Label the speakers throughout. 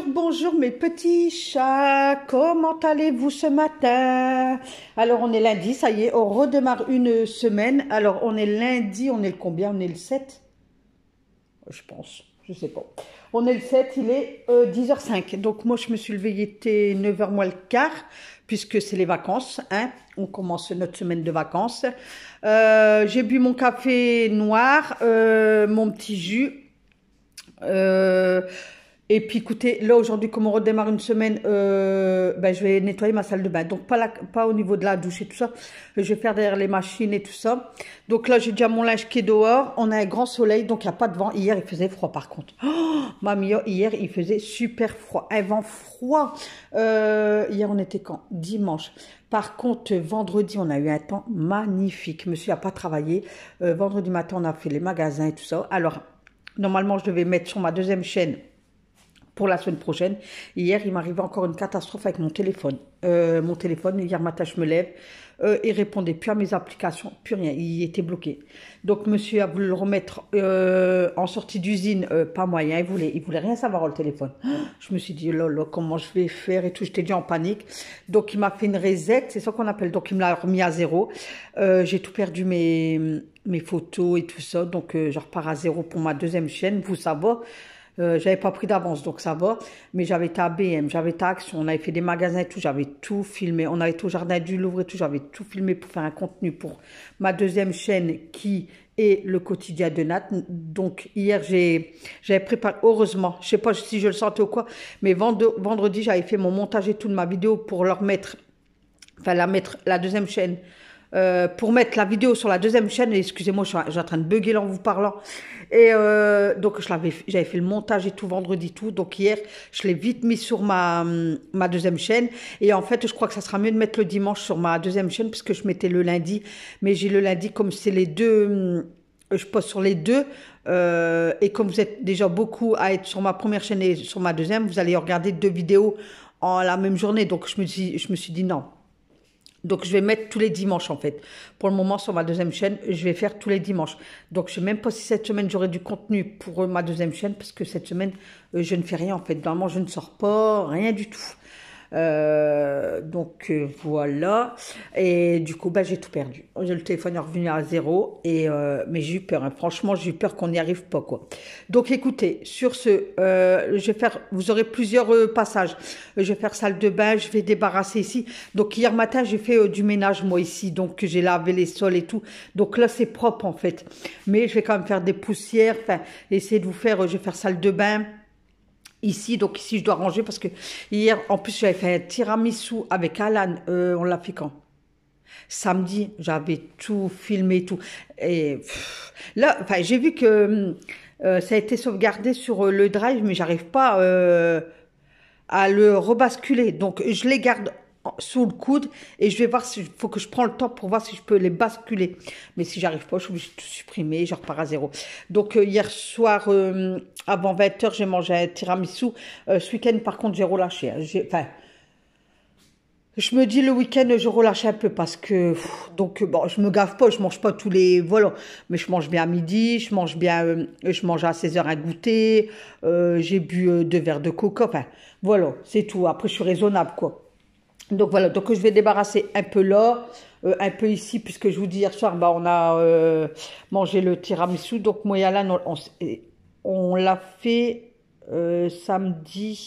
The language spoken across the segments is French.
Speaker 1: bonjour mes petits chats, comment allez-vous ce matin? Alors on est lundi, ça y est, on redémarre une semaine. Alors on est lundi, on est le combien? On est le 7? Je pense, je sais pas. On est le 7, il est 10h05. Donc moi je me suis levée, il était 9h moins le quart, puisque c'est les vacances, hein. On commence notre semaine de vacances. J'ai bu mon café noir, mon petit jus. Et puis écoutez, là aujourd'hui comme on redémarre une semaine, je vais nettoyer ma salle de bain. Donc pas au niveau de la douche et tout ça, je vais faire derrière les machines et tout ça. Donc là j'ai déjà mon linge qui est dehors, on a un grand soleil donc il n'y a pas de vent. Hier il faisait froid par contre. Oh, mamie, hier il faisait super froid, un vent froid. Hier on était quand? Dimanche. Par contre, vendredi, on a eu un temps magnifique. Monsieur n'a pas travaillé. Vendredi matin, on a fait les magasins et tout ça. Alors, normalement, je devais mettre sur ma deuxième chaîne pour la semaine prochaine. Hier, il m'arrivait encore une catastrophe avec mon téléphone. Hier matin, je me lève, il répondait plus à mes applications, plus rien, il était bloqué. Donc, monsieur a voulu le remettre en sortie d'usine, pas moyen, il voulait rien savoir le téléphone. Je me suis dit, là, comment je vais faire et tout, j'étais déjà en panique. Donc, il m'a fait une reset, c'est ça qu'on appelle, donc il me l'a remis à zéro. J'ai tout perdu mes photos et tout ça, donc je repars à zéro pour ma deuxième chaîne, vous savez. J'avais pas pris d'avance donc ça va, mais j'avais été à BM, j'avais été à Action, on avait fait des magasins et tout, j'avais tout filmé, on avait été au jardin du Louvre et tout, j'avais tout filmé pour faire un contenu pour ma deuxième chaîne qui est le quotidien de Nat. Donc hier j'avais préparé, heureusement, je sais pas si je le sentais ou quoi, mais vendredi j'avais fait mon montage et tout de ma vidéo pour leur mettre, la deuxième chaîne. Pour mettre la vidéo sur la deuxième chaîne, excusez-moi, je suis en train de bugger là en vous parlant. Et donc j'avais fait le montage et tout vendredi tout. Donc hier, je l'ai vite mis sur ma deuxième chaîne. Et en fait, je crois que ça sera mieux de mettre le dimanche sur ma deuxième chaîne puisque je mettais le lundi. Mais j'ai le lundi comme c'est les deux, je poste sur les deux. Et comme vous êtes déjà beaucoup à être sur ma première chaîne et sur ma deuxième, vous allez regarder deux vidéos en la même journée. Donc je me suis dit non. Donc, je vais mettre tous les dimanches, en fait. Pour le moment, sur ma deuxième chaîne, je vais faire tous les dimanches. Donc, je ne sais même pas si cette semaine, j'aurai du contenu pour ma deuxième chaîne, parce que cette semaine, je ne fais rien, en fait. Normalement, je ne sors pas, rien du tout. Voilà. Et du coup, j'ai tout perdu. Le téléphone est revenu à zéro. Mais j'ai eu peur, hein. Franchement, j'ai eu peur qu'on n'y arrive pas, quoi. Donc, écoutez, sur ce, vous aurez plusieurs passages. Je vais faire salle de bain, je vais débarrasser ici. Donc, hier matin, j'ai fait du ménage, moi, ici. Donc, j'ai lavé les sols et tout. Donc, là, c'est propre, en fait. Mais je vais quand même faire des poussières. Enfin, essayer de vous faire, je vais faire salle de bain. Ici, donc ici, je dois ranger parce que hier, en plus, j'avais fait un tiramisu avec Alan. On l'a fait quand? Samedi, j'avais tout filmé, tout. Et là, enfin, j'ai vu que ça a été sauvegardé sur le drive, mais j'arrive pas à le rebasculer. Donc, je les garde sous le coude et je vais voir s'il faut que je prends le temps pour voir si je peux les basculer. Mais si j'arrive pas, je suis obligée de tout supprimer, je repars à zéro. Donc hier soir, avant 20h, j'ai mangé un tiramisu. Ce week-end, par contre, j'ai relâché. Hein. Je me dis le week-end, je relâche un peu parce que, bon, je me gave pas, je mange pas tous les, voilà. Mais je mange bien à midi, je mange à 16h un goûter, j'ai bu 2 verres de coca, enfin, voilà, c'est tout. Après, je suis raisonnable, quoi. Donc voilà, donc je vais débarrasser un peu là, un peu ici, puisque je vous dis hier soir, on a mangé le tiramisu. Donc moi et Alan, on l'a fait samedi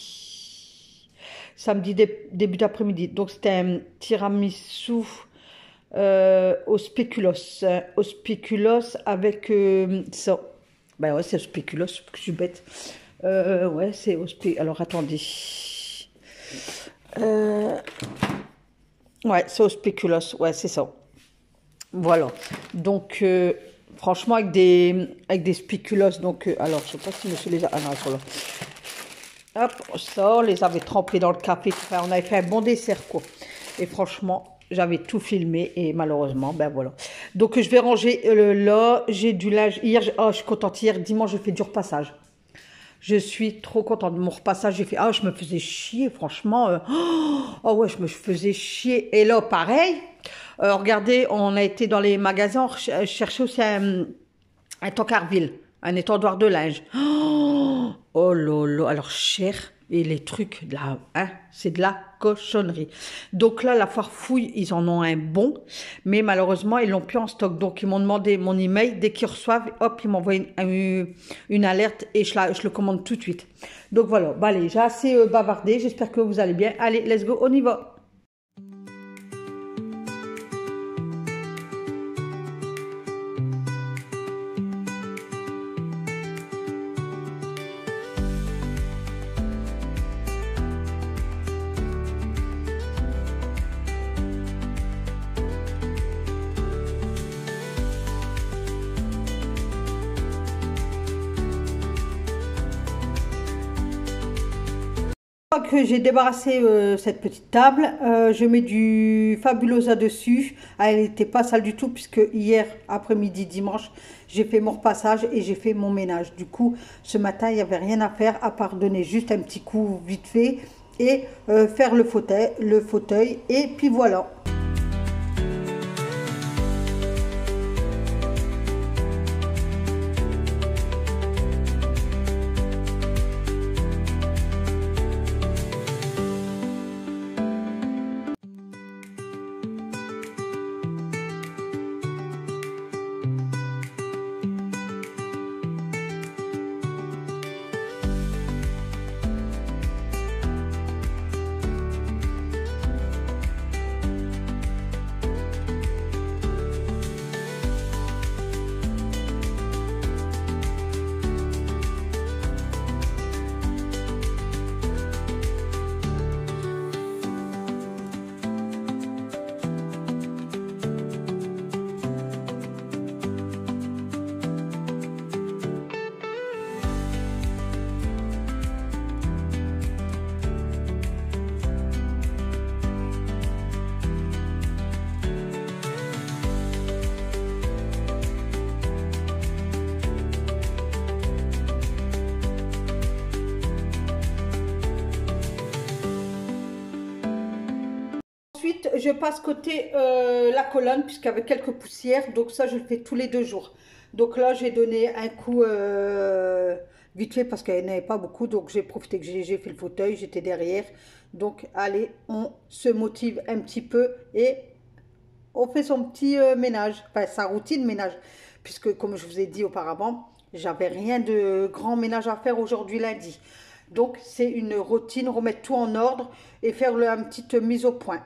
Speaker 1: début d'après-midi. Donc c'était un tiramisu au spéculoos avec ça. Ben ouais, c'est au spéculoos, je suis bête. Ouais, c'est au spéculoos. Alors attendez. Ouais, c'est au spéculoos, ouais, c'est ça. Voilà. Donc, franchement, avec des spéculoos, donc, alors, je sais pas si monsieur les a... Ah non, ils sont là. Hop, ça, on les avait trempés dans le café, enfin, on avait fait un bon dessert, quoi. Et franchement, j'avais tout filmé, et malheureusement, ben voilà. Donc, je vais ranger là, j'ai du linge. Hier, je suis contente, hier, dimanche, j'ai fait du repassage. Je suis trop contente de mon repassage. J'ai fait, je me faisais chier, franchement. Oh ouais, je me faisais chier. Et là, pareil, regardez, on a été dans les magasins, on cherchait aussi un tankerville, un étendoir de linge. Oh là là, alors cher. Et les trucs, là, hein, c'est de la cochonnerie. Donc là, la Farfouille, ils en ont un bon, mais malheureusement, ils l'ont plus en stock. Donc, ils m'ont demandé mon email. Dès qu'ils reçoivent, hop, ils m'envoient une alerte et je le commande tout de suite. Donc voilà, bah, allez, j'ai assez bavardé. J'espère que vous allez bien. Allez, let's go, on y va. Que j'ai débarrassé cette petite table, je mets du Fabulosa dessus. Elle n'était pas sale du tout puisque hier après-midi dimanche j'ai fait mon repassage et j'ai fait mon ménage. Du coup ce matin il n'y avait rien à faire à part donner juste un petit coup vite fait et faire le fauteuil et puis voilà. Ensuite, je passe côté la colonne, puisqu'il y avait quelques poussières. Donc ça, je le fais tous les 2 jours. Donc là, j'ai donné un coup vite fait parce qu'il n'y en avait pas beaucoup. Donc j'ai profité que j'ai fait le fauteuil, j'étais derrière. Donc allez, on se motive un petit peu et on fait son petit ménage. Enfin, sa routine ménage. Puisque comme je vous ai dit auparavant, j'avais rien de grand ménage à faire aujourd'hui lundi. Donc c'est une routine, remettre tout en ordre et faire une petite mise au point.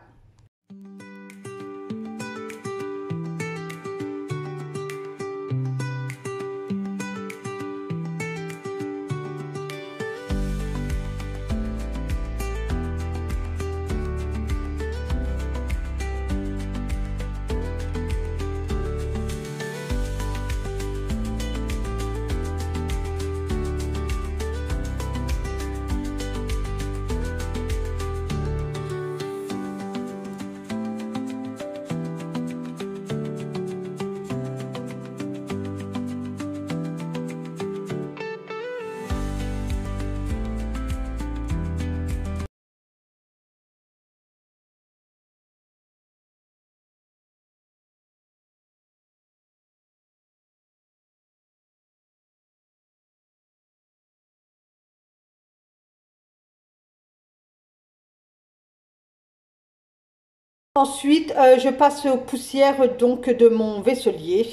Speaker 1: Ensuite, je passe aux poussières donc de mon vaisselier.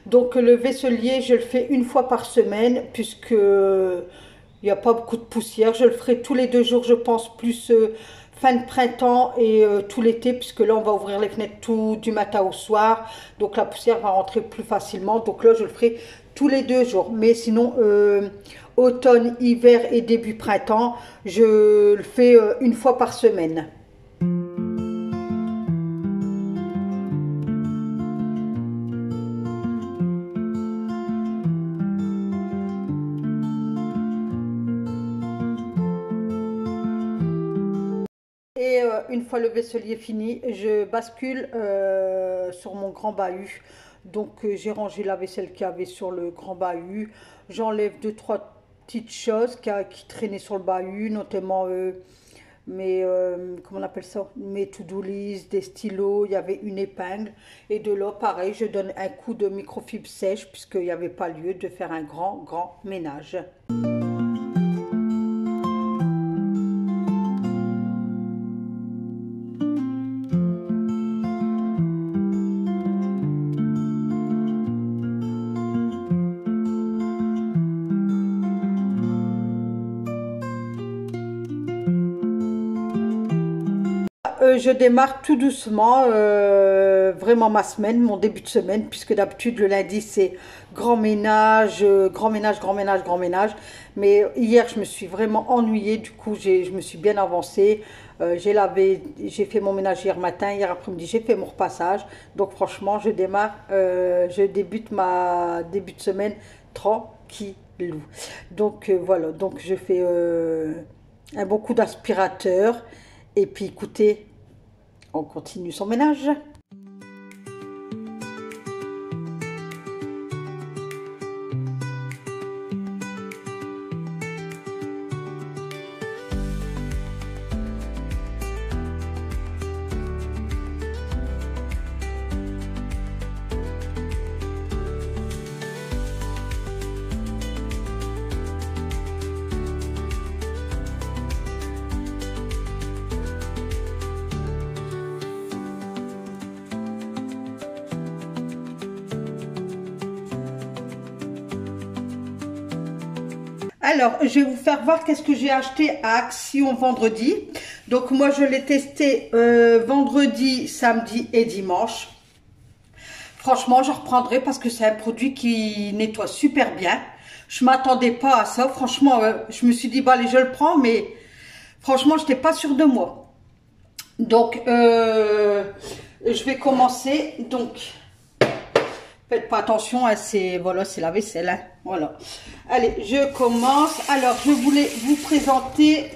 Speaker 1: Donc le vaisselier, je le fais une fois par semaine puisque il n'y a pas beaucoup de poussière. Je le ferai tous les 2 jours, je pense, plus fin de printemps et tout l'été puisque là, on va ouvrir les fenêtres tout du matin au soir. Donc la poussière va rentrer plus facilement. Donc là, je le ferai tous les 2 jours. Mais sinon, automne, hiver et début printemps, je le fais une fois par semaine. Et une fois le vaisselier fini, je bascule sur mon grand bahut. Donc j'ai rangé la vaisselle qu'il y avait sur le grand bahut. J'enlève 2-3 petites choses qui traînaient sur le bahut, notamment comment on appelle ça, mes to-do list, des stylos, il y avait une épingle. Et de là, pareil, je donne un coup de microfibre sèche puisqu'il n'y avait pas lieu de faire un grand ménage. je démarre tout doucement, vraiment ma semaine, mon début de semaine, puisque d'habitude le lundi c'est grand ménage, grand ménage, grand ménage, grand ménage. Mais hier je me suis vraiment ennuyée, du coup je me suis bien avancée. J'ai lavé, j'ai fait mon ménage hier matin, hier après-midi j'ai fait mon repassage. Donc franchement je débute ma début de semaine tranquillou. Donc voilà, donc je fais un bon coup d'aspirateur. Et puis écoutez, on continue son ménage. Alors, je vais vous faire voir qu'est-ce que j'ai acheté à Action vendredi. Donc, moi, je l'ai testé vendredi, samedi et dimanche. Franchement, je reprendrai parce que c'est un produit qui nettoie super bien. Je ne m'attendais pas à ça. Franchement, je me suis dit, bah, allez, je le prends, mais franchement, je n'étais pas sûre de moi. Donc, je vais commencer. Donc, faites pas attention, hein, voilà, c'est la vaisselle. Hein, voilà. Allez, je commence. Alors, je voulais vous présenter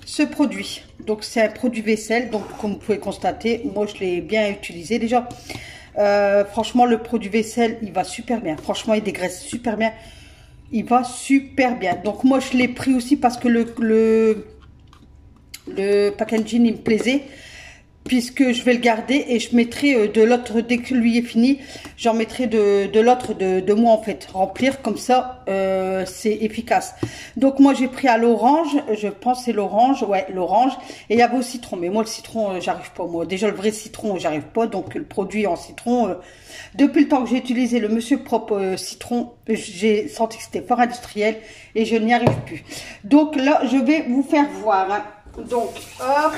Speaker 1: ce produit. Donc, c'est un produit vaisselle. Donc, comme vous pouvez constater, moi, je l'ai bien utilisé déjà. Franchement, le produit vaisselle, il va super bien. Franchement, il dégraisse super bien. Il va super bien. Donc, moi, je l'ai pris aussi parce que le packaging, il me plaisait. Puisque je vais le garder et je mettrai de l'autre, dès que lui est fini, j'en mettrai de l'autre de moi en fait, remplir comme ça, c'est efficace. Donc moi j'ai pris à l'orange, je pense c'est l'orange, ouais l'orange, et il y avait au citron, mais moi le citron j'arrive pas, moi déjà le vrai citron j'arrive pas, donc le produit en citron, depuis le temps que j'ai utilisé le Monsieur Propre citron, j'ai senti que c'était fort industriel et je n'y arrive plus. Donc là je vais vous faire voir, hein. Donc hop.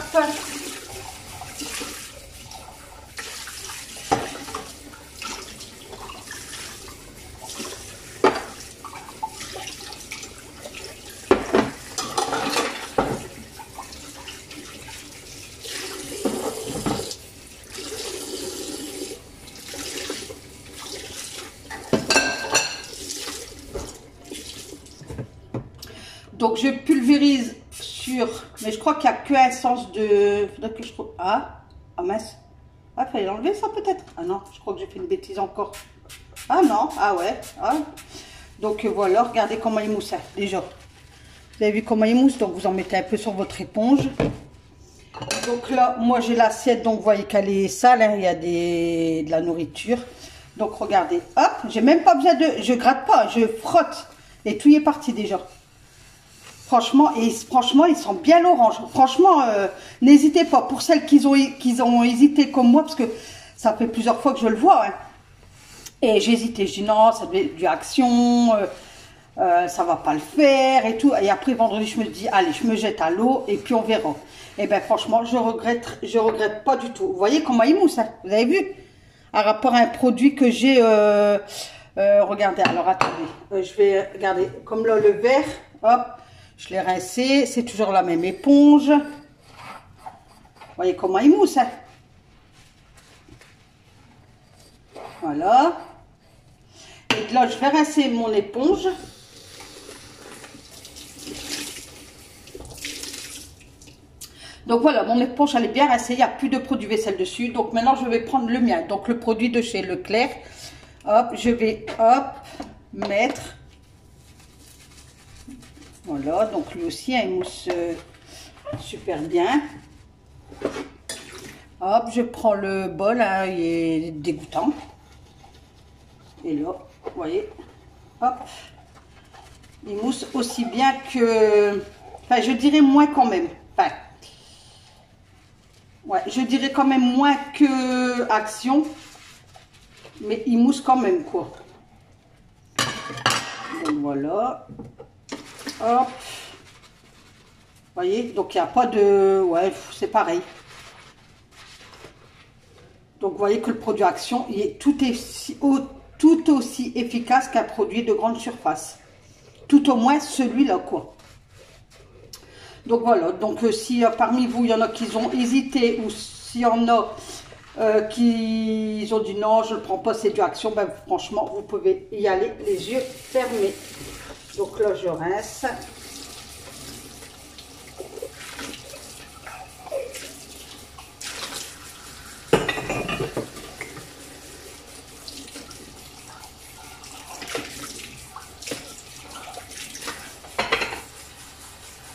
Speaker 1: Donc je pulvérise sur, mais je crois qu'il n'y a qu'un sens de, faudrait que je trouve, ah mince, ah fallait l'enlever ça peut-être, ah non, je crois que j'ai fait une bêtise encore, ah non, ah ouais, ah. Donc voilà, regardez comment il mousse, hein, déjà, vous avez vu comment il mousse, donc vous en mettez un peu sur votre éponge. Donc là, moi j'ai l'assiette, donc vous voyez qu'elle est sale, hein, il y a de la nourriture, donc regardez, hop, j'ai même pas besoin de, je gratte pas, je frotte, et tout y est parti déjà. Franchement, ils sont bien l'orange. Franchement, n'hésitez pas. Pour celles qui ont hésité comme moi, parce que ça fait plusieurs fois que je le vois. Hein, et j'ai hésité. Je dis non, ça devait être du Action, ça va pas le faire et tout. Et après, vendredi, je me dis, allez, je me jette à l'eau et puis on verra. Et bien, franchement, je regrette pas du tout. Vous voyez comment il mousse, hein, vous avez vu? À rapport à un produit que j'ai, regardez, alors attendez, je vais regarder, comme là, le verre, hop. Je l'ai rincé, c'est toujours la même éponge. Vous voyez comment il mousse, hein? Voilà. Et là, je vais rincer mon éponge. Donc voilà, mon éponge, elle est bien rincée. Il n'y a plus de produit vaisselle dessus. Donc maintenant, je vais prendre le mien. Donc le produit de chez Leclerc. Hop, je vais, hop, mettre... Voilà, donc lui aussi, il mousse super bien. Hop, je prends le bol, hein, il est dégoûtant. Et là, vous voyez, hop, il mousse aussi bien que... Enfin, je dirais moins quand même. Enfin, ouais, je dirais quand même moins que Action. Mais il mousse quand même, quoi. Donc voilà. Hop. Vous voyez, donc il n'y a pas de... Ouais, c'est pareil. Donc vous voyez que le produit Action, il est tout aussi efficace qu'un produit de grande surface. Tout au moins celui-là, quoi. Donc voilà, donc si parmi vous, il y en a qui ont hésité, ou s'il y en a qui ont dit non, je ne le prends pas, c'est du Action, ben franchement, vous pouvez y aller les yeux fermés. Donc là, je rince.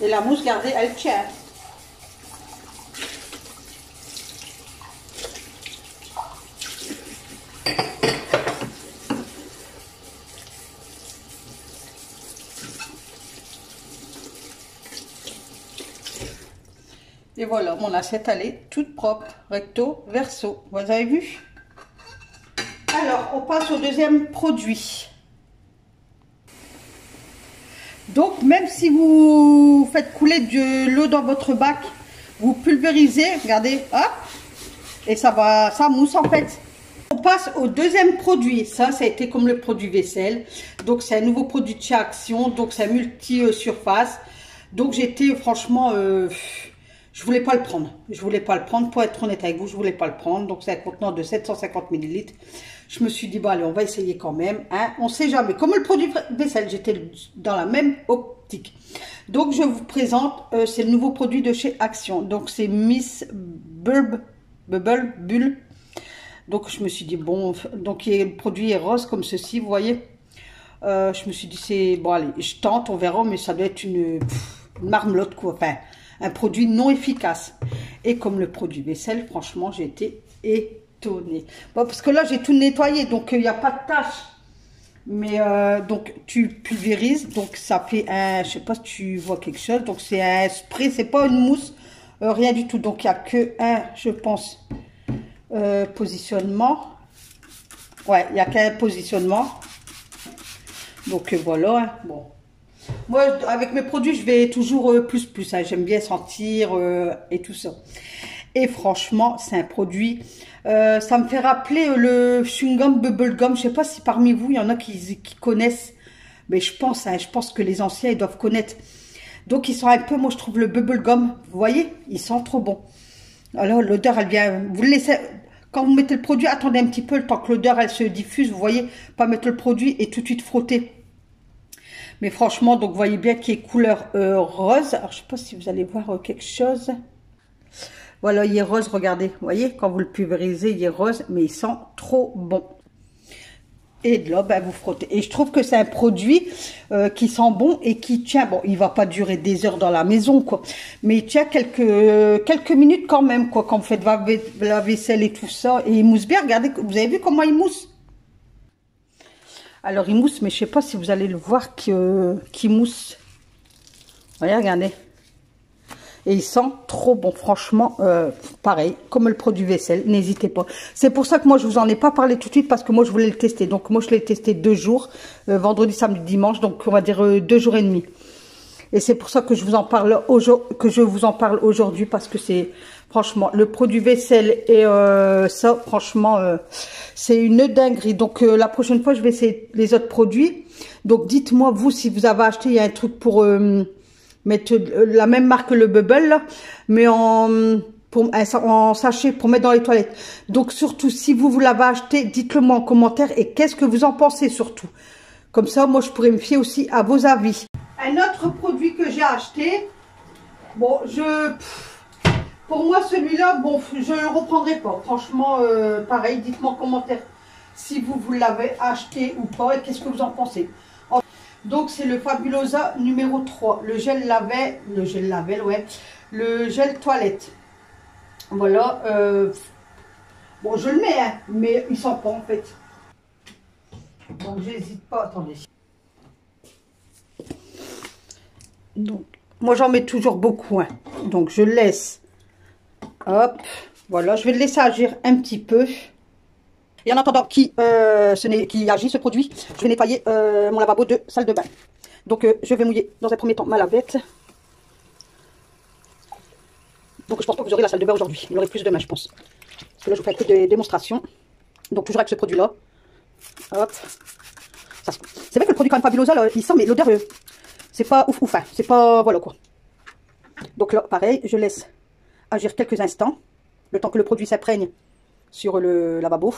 Speaker 1: Et la mousse, regardez, elle tient. Et voilà, mon assiette, elle est toute propre, recto, verso. Vous avez vu? Alors, on passe au deuxième produit. Donc, même si vous faites couler de l'eau dans votre bac, vous pulvérisez, regardez, hop, et ça mousse en fait. On passe au deuxième produit. Ça a été comme le produit vaisselle. Donc, c'est un nouveau produit de chez Action. Donc, c'est un multi-surface. Donc, j'étais franchement... je voulais pas le prendre. Je voulais pas le prendre. Pour être honnête avec vous, je voulais pas le prendre. Donc, c'est un contenant de 750 ml. Je me suis dit, bon, allez, on va essayer quand même. Hein. On sait jamais. Comme le produit vaisselle, j'étais dans la même optique. Donc, je vous présente, c'est le nouveau produit de chez Action. Donc, c'est Miss Bubble Bulle. Donc, je me suis dit, bon, donc le produit est rose comme ceci, vous voyez. Je me suis dit, c'est, bon, allez, je tente, on verra, mais ça doit être une marmelotte, quoi. Enfin, un produit non efficace. Et comme le produit vaisselle, franchement, j'ai été étonnée. Bon, parce que là, j'ai tout nettoyé, donc il n'y a pas de tache. Mais, donc, tu pulvérises, donc ça fait un, je sais pas si tu vois quelque chose, donc c'est un spray, c'est pas une mousse, rien du tout. Donc, il n'y a que un, je pense... positionnement, ouais, il n'y a qu'un positionnement, donc voilà, hein. Bon, moi avec mes produits je vais toujours plus, hein. J'aime bien sentir et tout ça, et franchement c'est un produit, ça me fait rappeler le chewing-gum bubblegum. Je sais pas si parmi vous il y en a qui connaissent, mais je pense, hein, je pense que les anciens ils doivent connaître. Donc ils sont un peu, moi je trouve le bubblegum, vous voyez, ils sont trop bons. Alors l'odeur elle vient, vous le laissez, quand vous mettez le produit, attendez un petit peu le temps que l'odeur elle se diffuse, vous voyez, pas mettre le produit et tout de suite frotter. Mais franchement, donc vous voyez bien qu'il est couleur rose. Alors je sais pas si vous allez voir quelque chose. Voilà, il est rose, regardez, vous voyez, quand vous le pulvérisez, il est rose, mais il sent trop bon. Et de là, ben, vous frottez. Et je trouve que c'est un produit qui sent bon et qui tient. Bon, il va pas durer des heures dans la maison, quoi. Mais il tient quelques minutes quand même, quoi. Quand vous faites la vaisselle et tout ça. Et il mousse bien. Regardez, vous avez vu comment il mousse? Alors, il mousse, mais je sais pas si vous allez le voir qu'il mousse. Voyez, regardez. Et il sent trop bon, franchement, pareil, comme le produit vaisselle, n'hésitez pas. C'est pour ça que moi, je vous en ai pas parlé tout de suite, parce que moi, je voulais le tester. Donc, moi, je l'ai testé 2 jours, vendredi, samedi, dimanche, donc on va dire 2 jours et demi. Et c'est pour ça que je vous en parle aujourd'hui, parce que c'est, franchement, le produit vaisselle et ça, franchement, c'est une dinguerie. Donc, la prochaine fois, je vais essayer les autres produits. Donc, dites-moi, vous, si vous avez acheté, il y a un truc pour... mettre la même marque que le Bubble là, mais en sachet pour mettre dans les toilettes. Donc surtout si vous l'avez acheté, dites-le moi en commentaire et qu'est-ce que vous en pensez surtout. Comme ça moi je pourrais me fier aussi à vos avis. Un autre produit que j'ai acheté, bon pour moi celui-là, bon je le reprendrai pas. Franchement pareil, dites-moi en commentaire si vous l'avez acheté ou pas et qu'est-ce que vous en pensez. Donc, c'est le Fabulosa numéro 3. Le gel toilette. Voilà. Bon, je le mets, hein, mais il sent pas, en fait. Donc, j'hésite pas. Attendez. Donc, moi, j'en mets toujours beaucoup. Hein. Donc, je laisse. Hop. Voilà. Je vais le laisser agir un petit peu. Et en attendant qui agit ce produit, je vais nettoyer mon lavabo de salle de bain. Donc je vais mouiller dans un premier temps ma lavette. Donc je pense pas que vous aurez la salle de bain aujourd'hui. Il y aurait plus demain je pense. Parce que là, je vous fais un peu de démonstration. Donc, toujours avec ce produit-là. Hop. C'est vrai que le produit quand même Fabulosa, là, il sent, mais l'odeur, c'est pas ouf ouf. Hein. C'est pas... Voilà quoi. Donc là, pareil, je laisse agir quelques instants. Le temps que le produit s'imprègne sur le lavabo.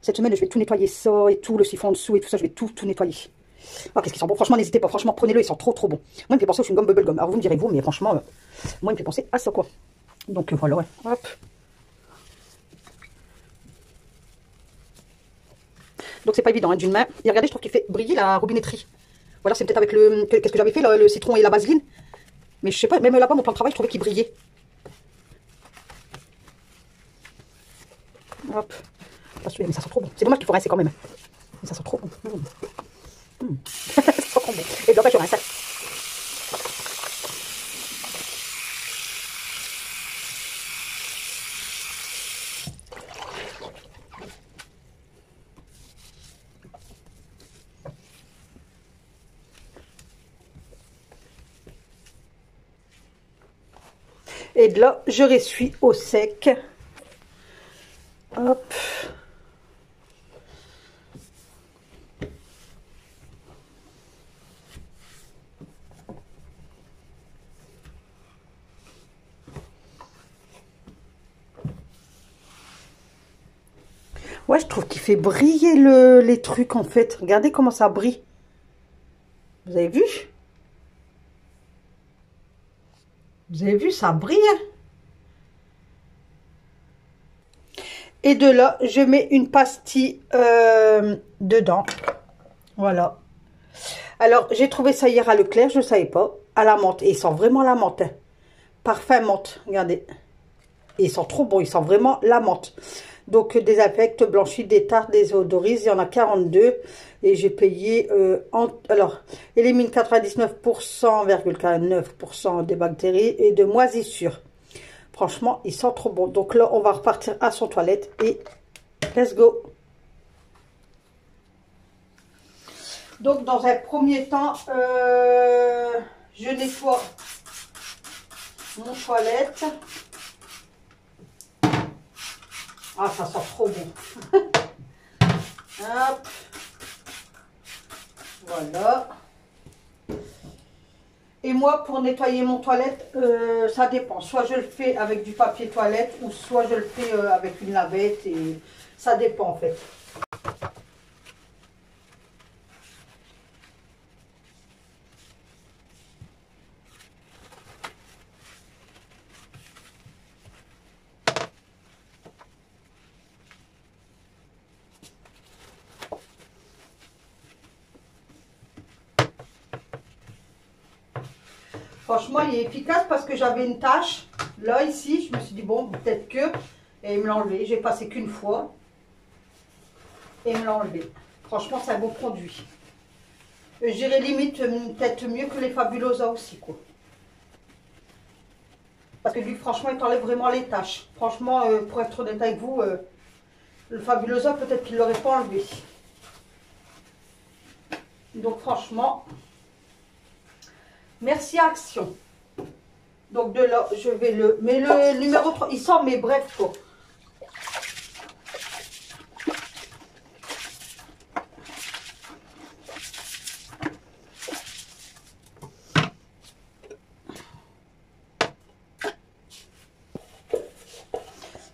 Speaker 1: Cette semaine, je vais tout nettoyer ça et tout, le siphon en dessous et tout ça, je vais tout nettoyer. Ah, qu'est-ce qu'ils sont bons. Franchement, n'hésitez pas. Franchement, prenez-le, ils sont trop bons. Moi, il me fait penser au chewing-gum Bubblegum. Alors, vous me direz vous, mais franchement, moi, il me fait penser à ça, quoi. Donc, voilà, ouais. Hop. Donc, c'est pas évident, hein, d'une main. Et regardez, je trouve qu'il fait briller la robinetterie. Voilà, c'est peut-être avec le... Qu'est-ce que j'avais fait, là, le citron et la vaseline. Mais je sais pas, même là-bas, mon plan de travail, je trouvais qu'il brillait. Hop. Mais ça sent trop bon. C'est dommage qu'il faut rincer quand même. Mais ça sent trop bon. Ça sent trop bon. Et donc, je rince. Et de là, je ressuie au sec. Hop. Ouais, je trouve qu'il fait briller les trucs, en fait. Regardez comment ça brille. Vous avez vu? Vous avez vu, ça brille. Et de là, je mets une pastille dedans. Voilà. Alors, j'ai trouvé ça hier à Leclerc, je ne savais pas. À la menthe. Et il sent vraiment la menthe. Hein. Parfum menthe, regardez. Et il sent trop bon, il sent vraiment la menthe. Donc, désinfecte, blanchit, détartre, désodorise. Il y en a 42. Et j'ai payé... alors, élimine 99,9% des bactéries et de moisissures. Franchement, il sent trop bon. Donc là, on va repartir à son toilette. Et let's go. Donc, dans un premier temps, je nettoie mon toilette. Ah, ça sent trop bon. Hop. Voilà. Et moi, pour nettoyer mon toilette, ça dépend. Soit je le fais avec du papier toilette, ou soit je le fais avec une lavette. Et ça dépend, en fait. Franchement, il est efficace parce que j'avais une tache. Là, ici, je me suis dit, bon, peut-être que... Et il me l'a enlevé. J'ai passé qu'une fois. Et il me l'a enlevé. Franchement, c'est un bon produit. J'irais limite peut-être mieux que les Fabulosa aussi, quoi. Parce que lui, franchement, il t'enlève vraiment les taches. Franchement, pour être honnête avec vous, le Fabulosa, peut-être qu'il ne l'aurait pas enlevé. Donc, franchement... Merci Action. Donc de là, je vais le... Mais le numéro 3, il sent, mais bref, quoi.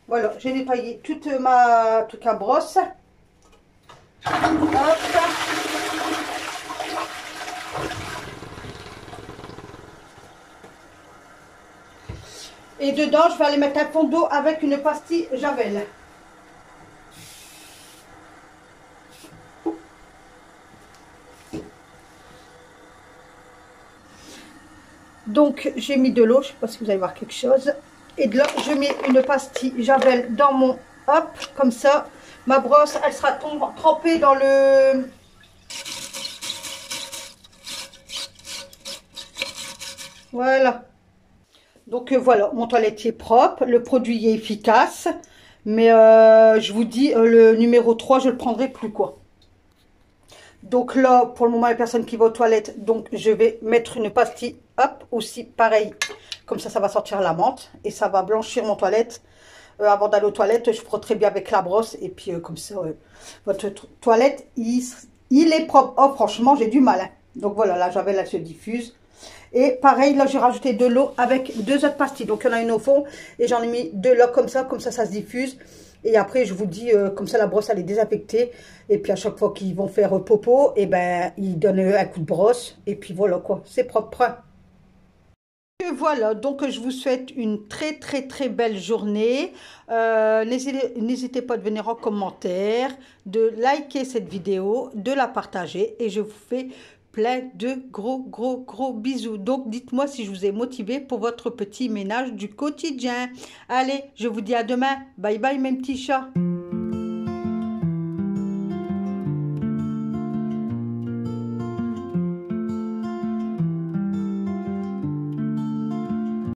Speaker 1: Voilà, j'ai nettoyé toute ma brosse. Hop. Et dedans, je vais aller mettre un fond d'eau avec une pastille Javel. Donc, j'ai mis de l'eau. Je ne sais pas si vous allez voir quelque chose. Et de là, je mets une pastille Javel dans mon... Hop, comme ça. Ma brosse, elle sera trempée dans le... Voilà. Donc voilà, mon toiletier est propre, le produit est efficace, mais je vous dis, le numéro 3, je ne le prendrai plus, quoi. Donc là, pour le moment, les personnes qui vont aux toilettes, donc je vais mettre une pastille, hop, aussi pareil. Comme ça va sortir la menthe et ça va blanchir mon toilette. avant d'aller aux toilettes, je frotterai bien avec la brosse. Et puis comme ça, votre toilette, il est propre. Oh, franchement, j'ai du mal. Hein. Donc voilà, la javel, elle se diffuse. Et pareil, là, j'ai rajouté de l'eau avec 2 autres pastilles. Donc, il y en a une au fond. Et j'en ai mis 2 là, comme ça, ça se diffuse. Et après, je vous dis, comme ça, la brosse, elle est désinfectée. Et puis, à chaque fois qu'ils vont faire popo, et ben, ils donnent un coup de brosse. Et puis, voilà, quoi. C'est propre. Et voilà, donc je vous souhaite une très belle journée. N'hésitez pas à venir en commentaire, de liker cette vidéo, de la partager et je vous fais plein de gros bisous. Donc dites-moi si je vous ai motivé pour votre petit ménage du quotidien. Allez, je vous dis à demain. Bye bye mes petits chats.